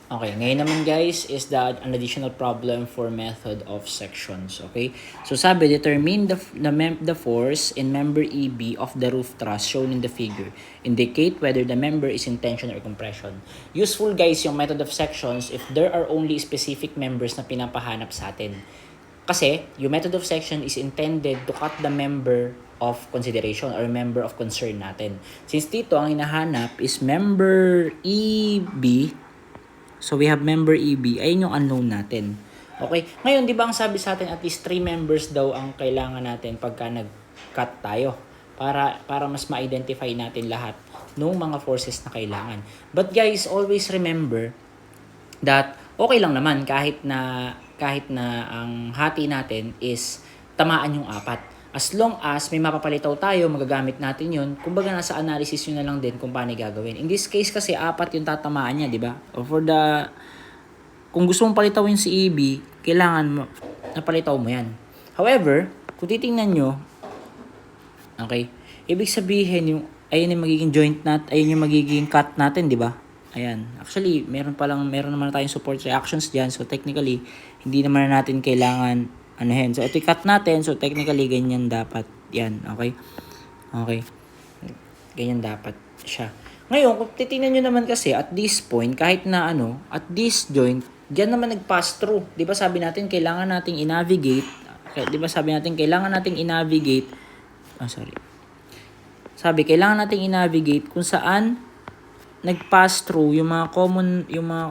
Okay, ngayon naman guys is an additional problem for method of sections. Okay, so sabi determine the force in member EB of the roof truss shown in the figure. Indicate whether the member is in tension or compression. Useful guys yung method of sections if there are only specific members na pinapahanap sa atin. Kasi yung method of section is intended to cut the member of consideration or member of concern natin. Since dito ang hinahanap is member EB. So, we have member EB. Ayun yung unknown natin. Okay? Ngayon, di ba ang sabi sa atin, at least 3 members daw ang kailangan natin pagka nag-cut tayo. Para mas ma-identify natin lahat ng mga forces na kailangan. But guys, always remember that okay lang naman kahit na ang hati natin is tamaan yung 4. As long as may mapapalitaw tayo, magagamit natin yun. Kumbaga nasa analysis yun na lang din kung paano gagawin. In this case kasi 4 yung tatamaan niya, di ba? Or kung gusto mong palitawin si EB, kailangan napalitaw mo yan. However, kung titingnan nyo, okay, ibig sabihin ayun yung magiging joint ayun yung magiging cut natin, di ba? Ayan. Actually, meron naman tayong support reactions diyan. So technically, hindi naman natin kailangan anuhin. So ito i-cut natin. So technically, ganyan dapat. Yan, okay? Okay. Ganyan dapat siya. Ngayon, kung titingnan nyo naman kasi at this point, kahit na at this joint, diyan naman nag-pass through. 'Di ba sabi natin kailangan nating i-navigate. 'Di ba sabi natin kailangan nating i-navigate. Kailangan nating i-navigate kung saan nag-pass through yung mga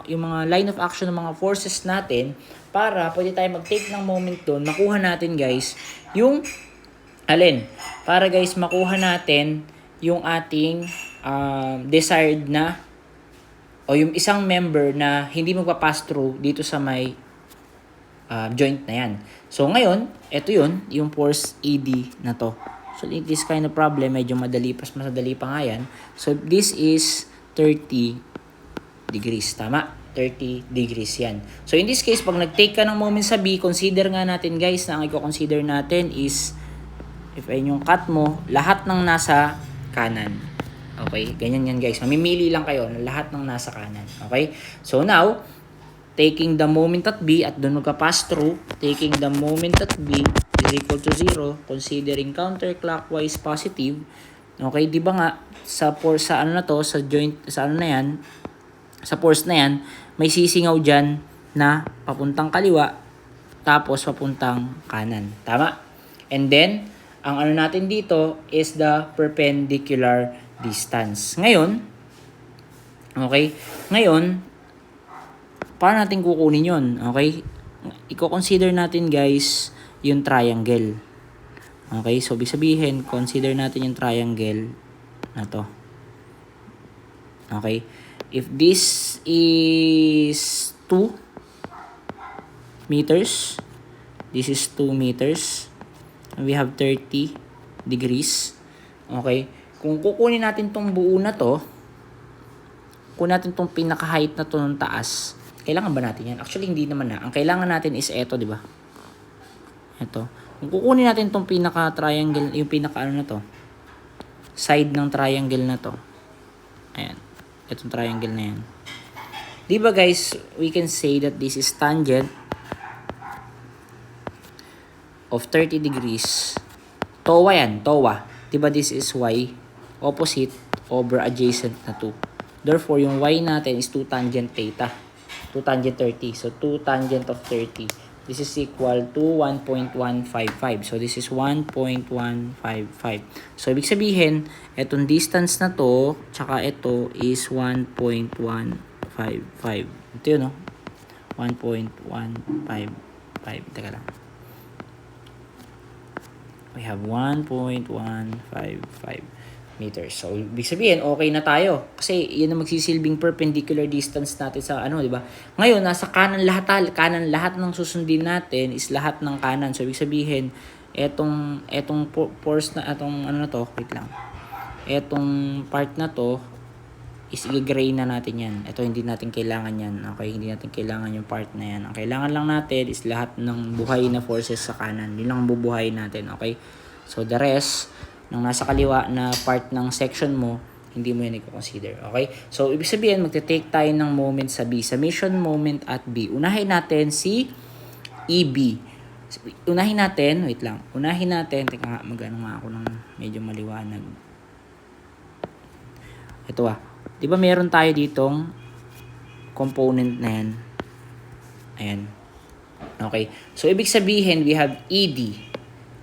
yung mga line of action ng mga forces natin para pwede tayo mag-take ng moment doon, makuha natin guys yung para guys makuha natin yung ating desired na o yung isang member na hindi magpa-pass through dito sa may joint na yan. So ngayon, ito yung force ED na to. So this kind of problem, medyo mas madali pa nga yan. So this is 30 degrees. Tama? 30 degrees yan. So, in this case, pag nag-take ka ng moment sa B, consider nga natin guys, na ang i-consider natin is, if ayun yung cut mo, lahat ng nasa kanan. Okay? Ganyan yan guys. Mamimili lang kayo ng lahat ng nasa kanan. Okay? So, now, taking the moment at B, at doon magka-pass through, taking the moment at B is equal to 0, considering counterclockwise positive. Okay, 'di ba nga sa joint sa sa force na yan, may sisingaw diyan na papuntang kaliwa tapos papuntang kanan. Tama? And then ang natin dito is the perpendicular distance. Ngayon, paano natin kukunin 'yon? Okay? Iko-consider natin guys yung triangle. Okay, so ibig sabihin, consider natin yung triangle na to. Okay, if this is 2 meters, this is 2 meters, and we have 30 degrees. Okay, kung kukunin natin tong buo na to, kunin natin tong pinaka-height na to ng taas, kailangan ba natin yan? Actually, hindi naman na. Ang kailangan natin is eto, di ba? Ito. Kung kukunin natin itong pinaka-triangle, yung na to, side ng triangle na to, ayan, itong triangle na yan. Di ba guys, we can say that this is tangent of 30 degrees. TOA yan, TOA. Di ba this is y, opposite over adjacent na 2. Therefore, yung y natin is 2 tangent theta. 2 tangent 30. So, 2 tangent of 30. This is equal to 1.155. So, this is 1.155. So, ibig sabihin, etong distance na to, tsaka ito is 1.155. Ito yun, no? 1.155. Teka lang. We have 1.155 meters. So, ibig sabihin, okay na tayo. Kasi, yun ang magsisilbing perpendicular distance natin sa di ba? Ngayon, nasa kanan lahat ng susundin natin is lahat ng kanan. So, ibig sabihin, etong force na, wait lang. Etong part na to, is i-gray na natin yan. Ito, hindi natin kailangan yan. Okay, hindi natin kailangan yung part na yan. Ang kailangan lang natin is lahat ng buhay na forces sa kanan. Yun lang ang bubuhay natin. Okay? So, the rest, nung nasa kaliwa na part ng section mo, hindi mo yan i-consider. Okay? So, ibig sabihin, magte-take tayo ng moment sa B. Summation moment at B. Unahin natin si EB. Unahin natin, teka nga, mag-ano nga ako ng medyo maliwanag. Ito di ba meron tayo ditong component na yan? Ayan. Okay. So, ibig sabihin, we have ED.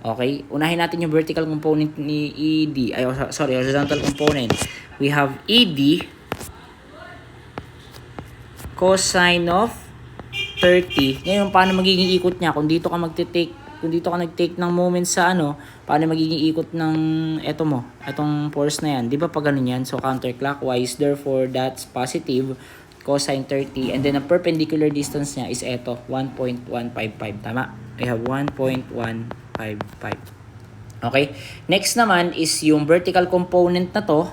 Okay? Unahin natin yung vertical component ni ED. Horizontal component. We have ED cosine of 30. Ngayon, paano magiging ikot niya? Kung dito ka nag-take ng moment sa paano magiging ikot ng etong force na yan? Di ba pag ganun yan? So, counterclockwise. Therefore, that's positive cosine 30. And then, ang perpendicular distance niya is 1.155. Tama? We have 1.155. Okay? Next naman is yung vertical component na to.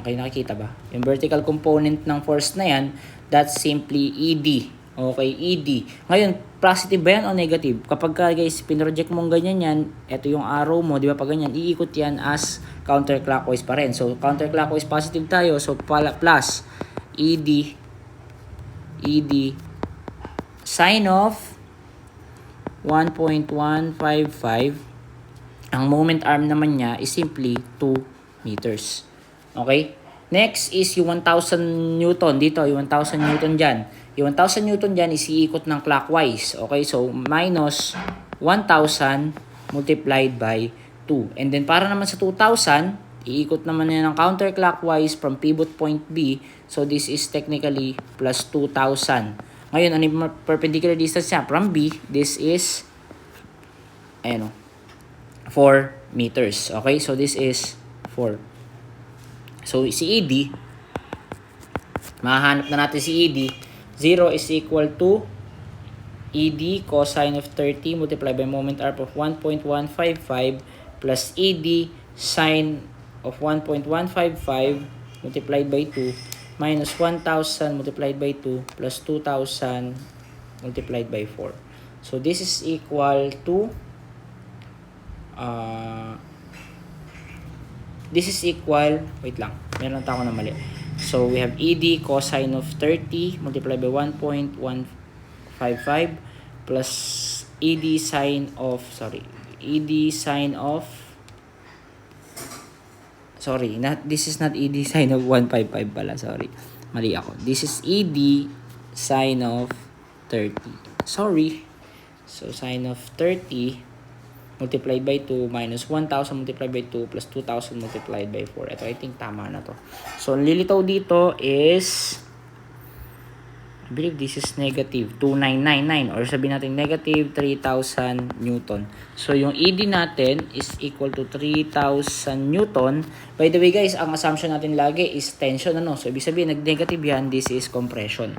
Okay, nakikita ba? Yung vertical component ng force na yan, that's simply ED. Okay, ED. Ngayon, positive ba yan o negative? Kapag guys, pinroject mong ganyan yan, ito yung arrow mo, di ba pag ganyan, iikot yan as counterclockwise pa rin. So, counterclockwise positive tayo. So, plus ED sine of 1.155. Ang moment arm naman niya is simply 2 meters. Okay? Next is yung 1,000 Newton dito. Yung 1,000 Newton dyan. Yung 1,000 Newton dyan is iikot ng clockwise. Okay? So, minus 1,000 multiplied by 2. And then, para naman sa 2,000, iikot naman yan ng counterclockwise from pivot point B. So, this is technically plus 2,000. Ngayon, ano yung perpendicular distance niya? From B, this is 4 meters. Okay? So, this is 4. So, si ED, mahahanap na natin si ED. 0 is equal to ED cosine of 30 multiplied by moment arm of 1.155 plus ED sine of 1.155 multiplied by 2 minus 1,000 multiplied by 2 plus 2,000 multiplied by 4. So, this is equal to wait lang, meron tayo na mali. So, we have ED cosine of 30 multiplied by 1.155 plus ED sine of, this is not ED sine of 155 pala, mali ako. This is ED sine of 30. So, sine of 30 multiplied by 2 minus 1,000 multiplied by 2 plus 2,000 multiplied by 4. Ito, I think tama na to. So, ang lilitaw dito is, I believe this is negative 2,999 or sabihin natin negative 3,000 Newton. So, yung ED natin is equal to 3,000 Newton. By the way guys, ang assumption natin lagi is tension. So, ibig sabihin, nag-negative yan, this is compression.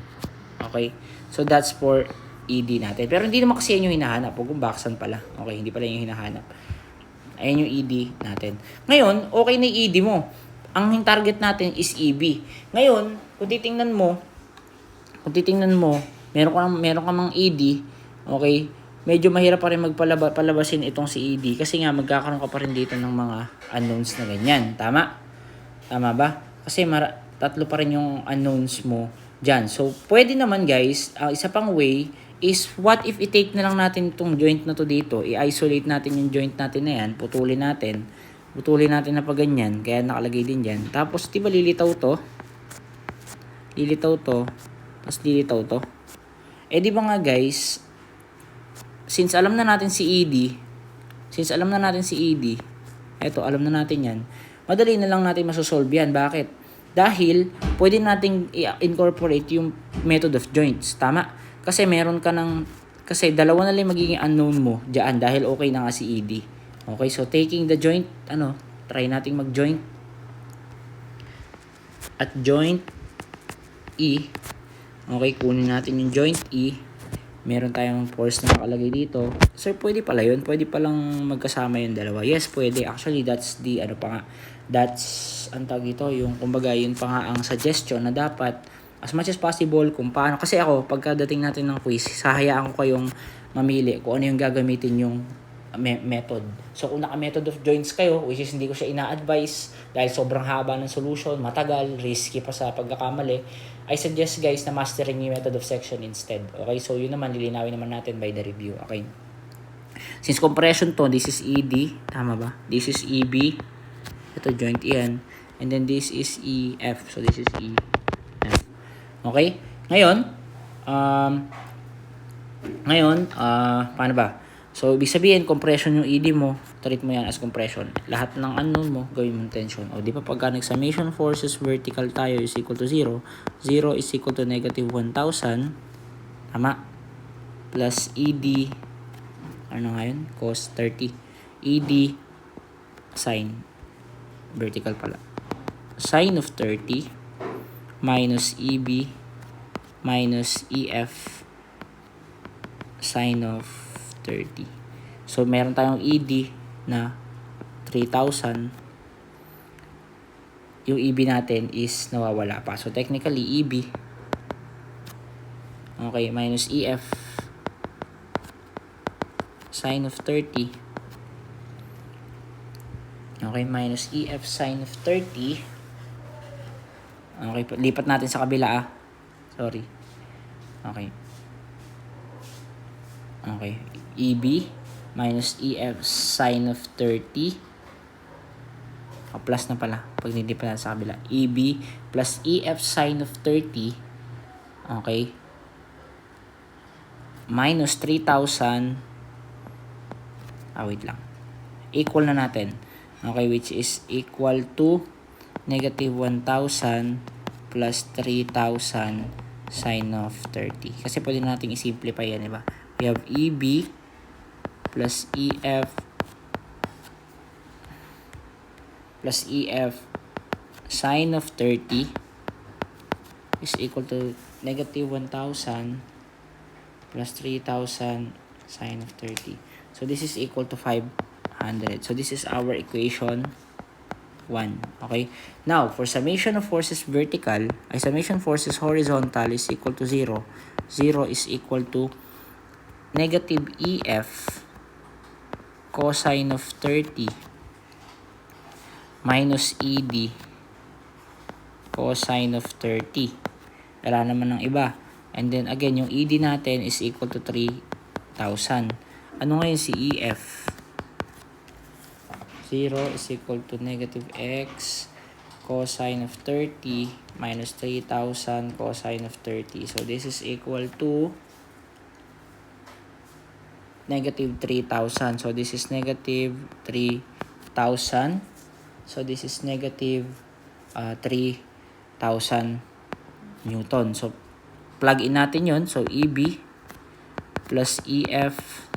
Okay? So, that's for ED natin. Pero hindi naman kasi yan yung hinahanap. Huwag kong baksan pala. Okay, hindi pala yung hinahanap. Ayan yung ED natin. Ngayon, okay na yung ED mo. Ang target natin is EB. Ngayon, kung titingnan mo, meron ka mang ED, okay, medyo mahirap pa rin palabasin itong si ED kasi nga magkakaroon ka pa rin dito ng mga unknowns na ganyan. Tama? Tama ba? Kasi tatlo pa rin yung unknowns mo dyan. So, pwede naman guys, isa pang way is what if i-take na lang natin itong joint na to dito, i-isolate natin yung joint natin na yan, putulin natin na pa ganyan, kaya nakalagay din dyan. Tapos, di ba lilitaw to, tapos lilitaw to. Di ba nga guys, since alam na natin si ED, eto, alam na natin yan, madali na lang natin masosolve yan. Bakit? Dahil, pwede nating i-incorporate yung method of joints. Tama? Kasi kasi dalawa na lang magiging unknown mo dyan dahil okay na nga si ED. Okay, so taking the joint, try nating mag-joint. At joint E, okay, kunin natin yung joint E. Meron tayong force na nakalagay dito. So, pwede pala yun. Pwede palang magkasama yung dalawa. Yes, pwede. Actually, that's the, ang tawag ito, yung, kumbaga, yun pa nga ang suggestion na dapat as much as possible kung paano. Kasi ako, pagkadating natin ng quiz, sahayaan ko kayong mamili kung ano yung gagamitin yung method. So kung naka-method of joints kayo, which is hindi ko siya ina-advise dahil sobrang haba ng solution, matagal, risky pa sa pagkakamali, I suggest guys na mastering yung method of section instead. Okay, so yun naman, lilinawin naman natin by the review. Okay. Since compression to, this is ED, tama ba? This is EB, ito joint yan, and then this is EF, so this is EF. Okay? Ngayon, paano ba? So, ibig sabihin, compression yung ED mo, treat mo yan as compression. Lahat ng unknown mo, gawin mong tension. O, di ba pagka nag-summation forces vertical tayo is equal to 0, 0 is equal to negative 1,000, tama? Plus ED, ano nga yun? Cos 30. ED, sine, vertical pala. Sine of 30, minus EB, minus EF, sine of 30. So, meron tayong ED na 3,000. Yung EB natin is nawawala pa. So, technically, EB, okay, minus EF, sine of 30. Okay, minus EF, sine of 30. Okay, lipat natin sa kabila Sorry. Okay. Okay. EB minus EF sine of 30. Plus na pala. Pag nilipat natin sa kabila. EB plus EF sine of 30. Okay. Minus 3,000. Wait lang. Equal na natin. Okay, which is equal to negative 1,000 plus 3,000 sine of 30. Kasi pwede natin i-simplify yan, diba? We have EB plus EF plus EF sine of 30 is equal to negative 1,000 plus 3,000 sine of 30. So, this is equal to 500. So, this is our equation 1. Okay? Now, for summation of forces vertical, summation forces horizontal is equal to 0. 0 is equal to negative EF cosine of 30 minus ED cosine of 30. Wala naman ng iba. And then, again, yung ED natin is equal to 3,000. Ano ngayon si EF? 0 is equal to negative x cosine of 30 minus 3,000 cosine of 30. So, this is equal to negative 3,000. So, this is negative 3,000. So, this is negative 3,000 Newton. So, plug in natin yon. So, EB plus EF.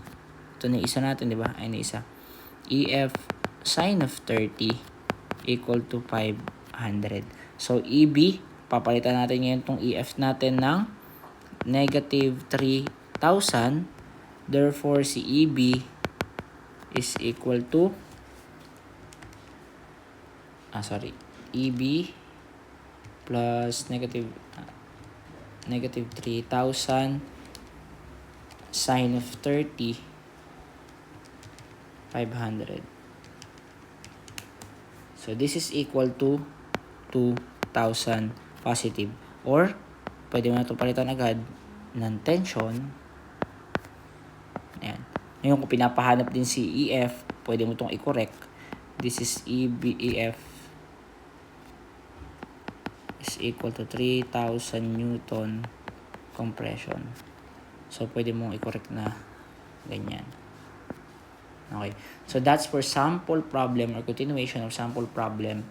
Ito na isa natin, di ba? Ay, na isa. EF sine of 30 equal to 500. So, EB, papalitan natin ngayon itong EF natin ng negative 3,000. Therefore, si EB is equal to EB plus negative 3,000 sine of 30 500. So, this is equal to 2,000 positive. Or, pwede mo na ito palitan agad ng tension. Ayan. Ngayon, kung pinapahanap din si EF, pwede mo itong i-correct. This is EF is equal to 3,000 Newton compression. So, pwede mong i-correct na ganyan. Okay. So, that's for sample problem or continuation of sample problem